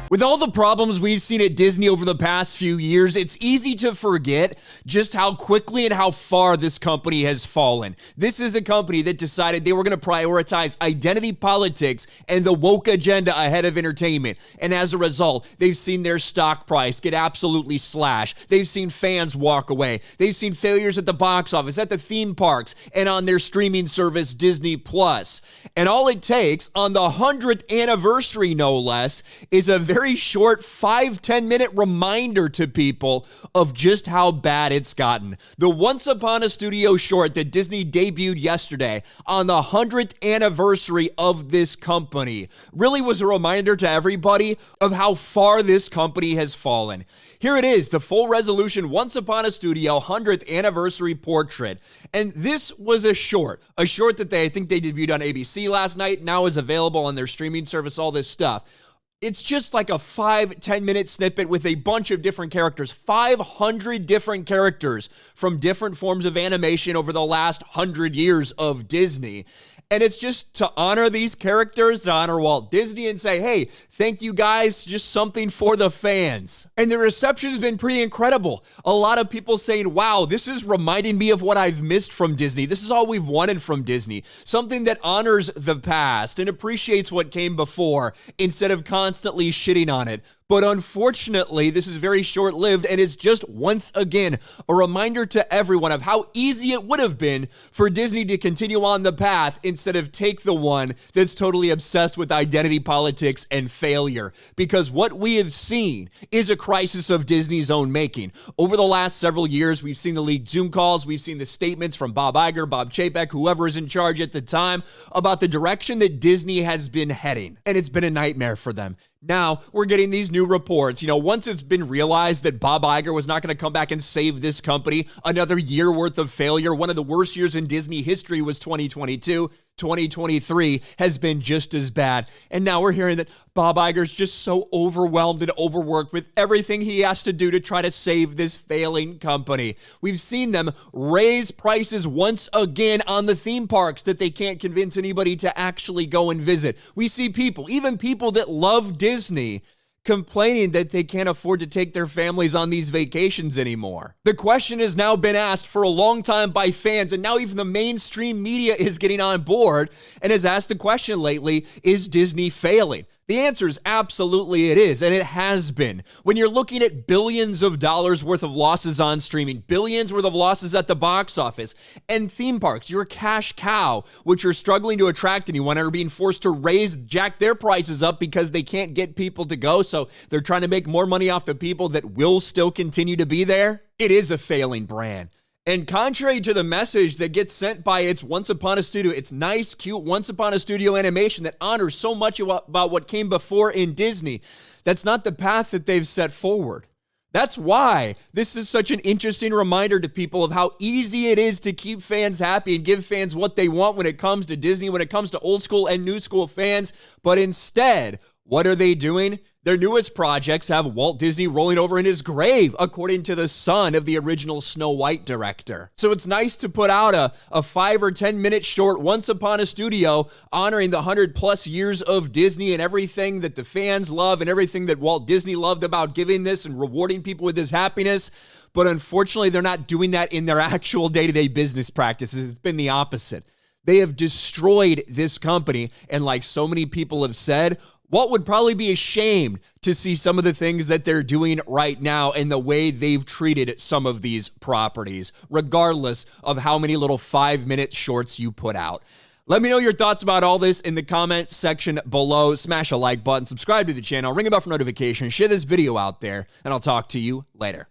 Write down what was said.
With all the problems we've seen at Disney over the past few years, it's easy to forget just how quickly and how far this company has fallen. This is a company that decided they were going to prioritize identity politics and the woke agenda ahead of entertainment. And as a result, they've seen their stock price get absolutely slashed. They've seen fans walk away. They've seen failures at the box office, at the theme parks, and on their streaming service, Disney Plus. And all it takes on the 100th anniversary, no less, is a very short 5-10 minute reminder to people of just how bad it's gotten. The Once Upon a Studio short that Disney debuted yesterday on the 100th anniversary of this company really was a reminder to everybody of how far this company has fallen. Here it is, the full resolution Once Upon a Studio 100th anniversary portrait. And this was a short that I think they debuted on ABC last night, now is available on their streaming service, all this stuff. It's just like a 5-10 minute snippet with a bunch of different characters, 500 different characters from different forms of animation over the last 100 years of Disney. And it's just to honor these characters, to honor Walt Disney and say, hey, thank you guys, just something for the fans. And the reception has been pretty incredible. A lot of people saying, wow, this is reminding me of what I've missed from Disney. This is all we've wanted from Disney. Something that honors the past and appreciates what came before instead of constantly shitting on it. But unfortunately, this is very short-lived, and it's just, once again, a reminder to everyone of how easy it would have been for Disney to continue on the path instead of take the one that's totally obsessed with identity politics and failure. Because what we have seen is a crisis of Disney's own making. Over the last several years, we've seen the leaked Zoom calls, we've seen the statements from Bob Iger, Bob Chapek, whoever is in charge at the time, about the direction that Disney has been heading. And it's been a nightmare for them. Now, we're getting these new reports. Once it's been realized that Bob Iger was not going to come back and save this company, another year worth of failure. One of the worst years in Disney history was 2022. 2023 has been just as bad. And now we're hearing that Bob Iger's just so overwhelmed and overworked with everything he has to do to try to save this failing company. We've seen them raise prices once again on the theme parks that they can't convince anybody to actually go and visit. We see people, even people that love Disney, complaining that they can't afford to take their families on these vacations anymore. The question has now been asked for a long time by fans, and now even the mainstream media is getting on board and has asked the question lately, is Disney failing? The answer is absolutely it is, and it has been. When you're looking at billions of dollars worth of losses on streaming, billions worth of losses at the box office, and theme parks, you're a cash cow, which are struggling to attract anyone and are being forced to jack their prices up because they can't get people to go, so they're trying to make more money off the people that will still continue to be there. It is a failing brand. And contrary to the message that gets sent by its Once Upon a Studio, it's nice, cute Once Upon a Studio animation that honors so much about what came before in Disney, that's not the path that they've set forward. That's why this is such an interesting reminder to people of how easy it is to keep fans happy and give fans what they want when it comes to Disney, when it comes to old school and new school fans. But instead, what are they doing? Their newest projects have Walt Disney rolling over in his grave, according to the son of the original Snow White director. So it's nice to put out a 5 or 10 minute short Once Upon a Studio honoring the 100+ years of Disney and everything that the fans love and everything that Walt Disney loved about giving this and rewarding people with his happiness. But unfortunately, they're not doing that in their actual day-to-day business practices. It's been the opposite. They have destroyed this company, and like so many people have said, Walt would probably be ashamed to see some of the things that they're doing right now and the way they've treated some of these properties, regardless of how many little 5-minute shorts you put out. Let me know your thoughts about all this in the comment section below. Smash a like button, subscribe to the channel, ring a bell for notifications, share this video out there, and I'll talk to you later.